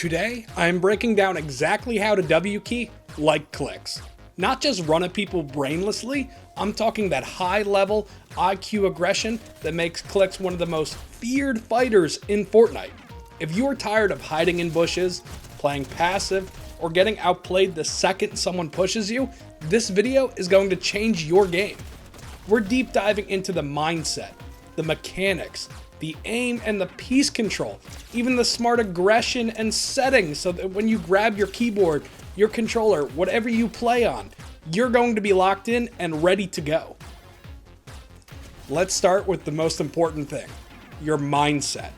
Today, I'm breaking down exactly how to W key like Clix. Not just run at people brainlessly, I'm talking that high-level IQ aggression that makes Clix one of the most feared fighters in Fortnite. If you are tired of hiding in bushes, playing passive, or getting outplayed the second someone pushes you, this video is going to change your game. We're deep diving into the mindset, the mechanics, the aim and the piece control, even the smart aggression and settings so that when you grab your keyboard, your controller, whatever you play on, you're going to be locked in and ready to go. Let's start with the most important thing, your mindset.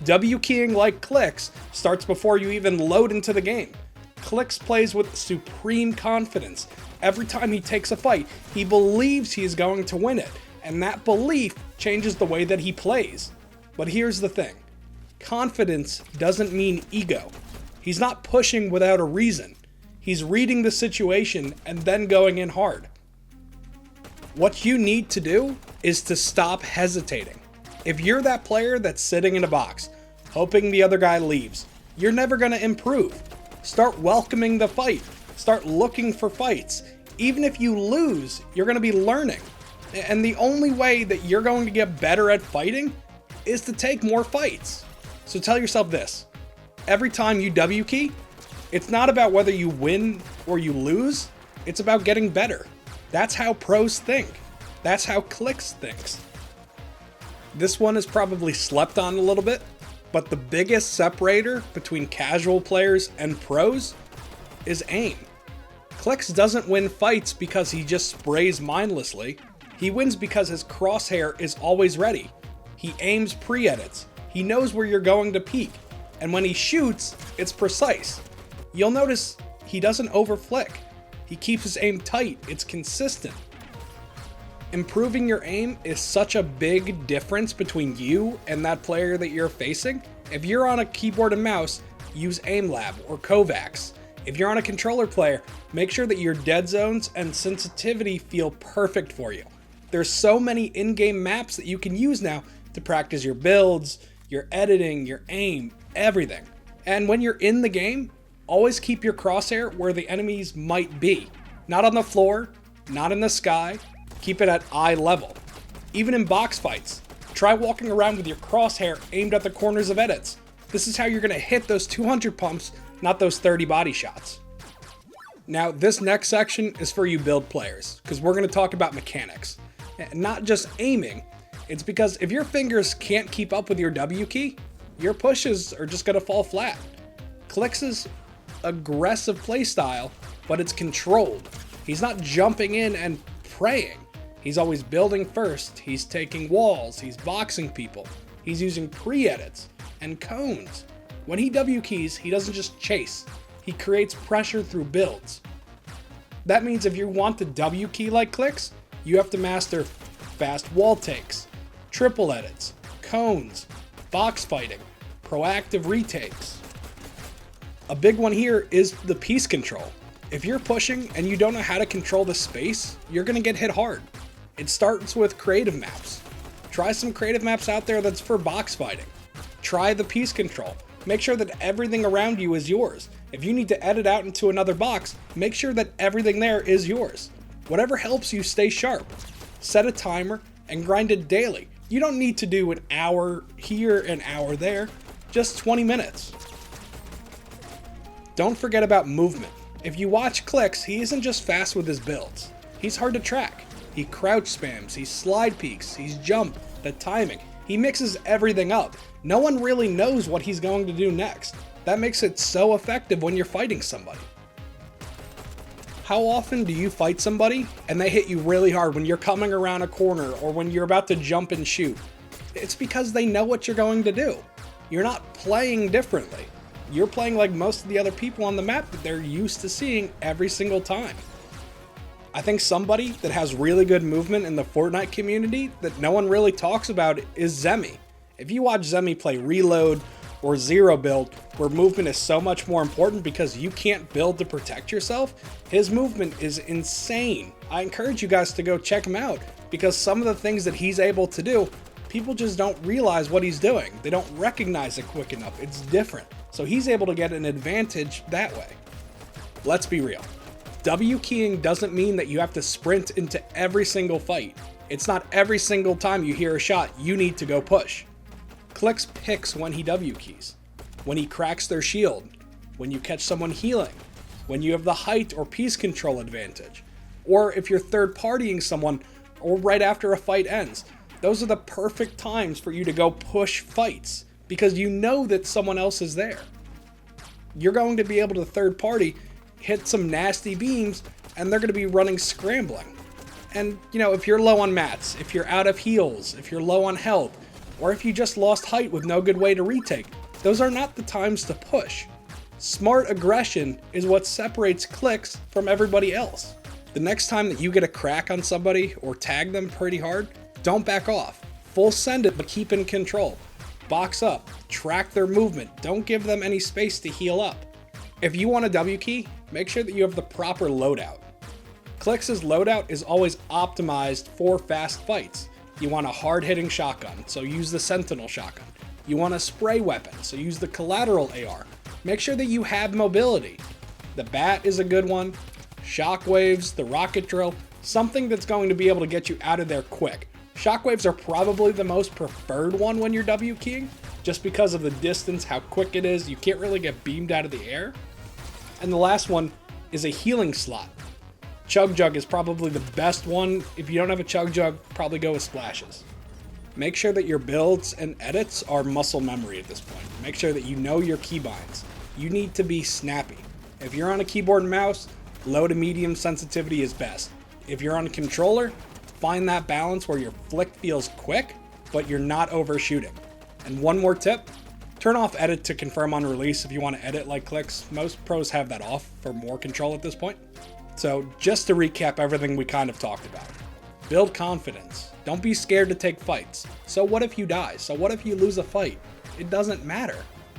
W keying like Clix starts before you even load into the game. Clix plays with supreme confidence. Every time he takes a fight, he believes he's going to win it, and that belief changes the way that he plays. But here's the thing, confidence doesn't mean ego. He's not pushing without a reason. He's reading the situation and then going in hard. What you need to do is to stop hesitating. If you're that player that's sitting in a box, hoping the other guy leaves, you're never going to improve. Start welcoming the fight. Start looking for fights. Even if you lose, you're going to be learning. And the only way that you're going to get better at fighting is to take more fights. So tell yourself this, every time you W key, it's not about whether you win or you lose, it's about getting better. That's how pros think. That's how Clix thinks. This one is probably slept on a little bit, but the biggest separator between casual players and pros is aim. Clix doesn't win fights because he just sprays mindlessly. He wins because his crosshair is always ready. He aims pre-edits. He knows where you're going to peek. And when he shoots, it's precise. You'll notice he doesn't overflick. He keeps his aim tight. It's consistent. Improving your aim is such a big difference between you and that player that you're facing. If you're on a keyboard and mouse, use AimLab or Kovacs. If you're on a controller player, make sure that your dead zones and sensitivity feel perfect for you. There's so many in-game maps that you can use now to practice your builds, your editing, your aim, everything. And when you're in the game, always keep your crosshair where the enemies might be. Not on the floor, not in the sky, keep it at eye level. Even in box fights, try walking around with your crosshair aimed at the corners of edits. This is how you're gonna hit those 200 pumps, not those 30 body shots. Now, this next section is for you build players, because we're gonna talk about mechanics. And not just aiming, it's because if your fingers can't keep up with your W key, your pushes are just gonna fall flat. Clix's aggressive playstyle, but it's controlled. He's not jumping in and praying. He's always building first, he's taking walls, he's boxing people, he's using pre-edits and cones. When he W keys, he doesn't just chase, he creates pressure through builds. That means if you want to W key like Clix, you have to master fast wall takes, triple edits, cones, box fighting, proactive retakes. A big one here is the piece control. If you're pushing and you don't know how to control the space, you're gonna get hit hard. It starts with creative maps. Try some creative maps out there that's for box fighting. Try the piece control. Make sure that everything around you is yours. If you need to edit out into another box, make sure that everything there is yours. Whatever helps you stay sharp. Set a timer and grind it daily. You don't need to do an hour here, an hour there, just 20 minutes. Don't forget about movement. If you watch Clix, he isn't just fast with his builds. He's hard to track. He crouch spams, he slide peeks, he's jump, the timing. He mixes everything up. No one really knows what he's going to do next. That makes it so effective when you're fighting somebody. How often do you fight somebody and they hit you really hard when you're coming around a corner or when you're about to jump and shoot? It's because they know what you're going to do. You're not playing differently. You're playing like most of the other people on the map that they're used to seeing every single time. I think somebody that has really good movement in the Fortnite community that no one really talks about is Zemi. If you watch Zemi play Reload or Zero Build, where movement is so much more important because you can't build to protect yourself, his movement is insane. I encourage you guys to go check him out because some of the things that he's able to do, People just don't realize what he's doing. They don't recognize it quick enough. It's different. So he's able to get an advantage that way. Let's be real. W keying doesn't mean that you have to sprint into every single fight. It's not every single time you hear a shot, you need to go push. Clix picks when he W keys. When he cracks their shield. When you catch someone healing. When you have the height or piece control advantage. Or if you're third partying someone, or right after a fight ends. Those are the perfect times for you to go push fights, because you know that someone else is there. You're going to be able to third party, hit some nasty beams, and they're going to be running scrambling. And, if you're low on mats, if you're out of heals, if you're low on health, or if you just lost height with no good way to retake, those are not the times to push. Smart aggression is what separates Clix from everybody else. The next time that you get a crack on somebody or tag them pretty hard, don't back off. Full send it, but keep in control. Box up, track their movement, don't give them any space to heal up. If you want a W key, make sure that you have the proper loadout. Clix's loadout is always optimized for fast fights. You want a hard-hitting shotgun, so use the Sentinel shotgun. You want a spray weapon, so use the Collateral AR. Make sure that you have mobility. The bat is a good one. Shockwaves, the rocket drill, something that's going to be able to get you out of there quick. Shockwaves are probably the most preferred one when you're W keying, just because of the distance, how quick it is. You can't really get beamed out of the air. And the last one is a healing slot. Chug Jug is probably the best one. If you don't have a Chug Jug, probably go with splashes. Make sure that your builds and edits are muscle memory at this point. Make sure that you know your keybinds. You need to be snappy. If you're on a keyboard and mouse, low to medium sensitivity is best. If you're on a controller, find that balance where your flick feels quick, but you're not overshooting. And one more tip, turn off edit to confirm on release if you want to edit like Clix. Most pros have that off for more control at this point. So just to recap everything we kind of talked about. Build confidence. Don't be scared to take fights. So what if you die? So what if you lose a fight? It doesn't matter.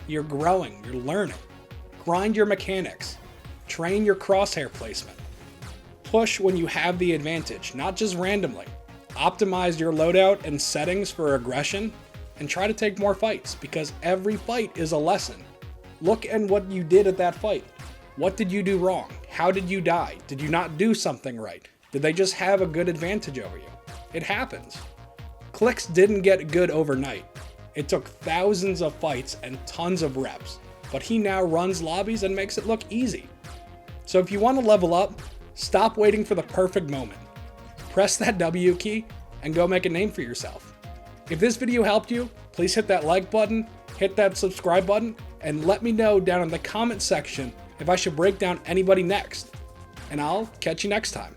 You're growing, you're learning. Grind your mechanics. Train your crosshair placement. Push when you have the advantage, not just randomly. Optimize your loadout and settings for aggression, and try to take more fights, because every fight is a lesson. Look at what you did at that fight. What did you do wrong? How did you die? Did you not do something right? Did they just have a good advantage over you? It happens. Clix didn't get good overnight. It took thousands of fights and tons of reps, but he now runs lobbies and makes it look easy. So if you want to level up, stop waiting for the perfect moment. Press that W key and go make a name for yourself. If this video helped you, please hit that like button, hit that subscribe button, and let me know down in the comment section if I should break down anybody next. And I'll catch you next time.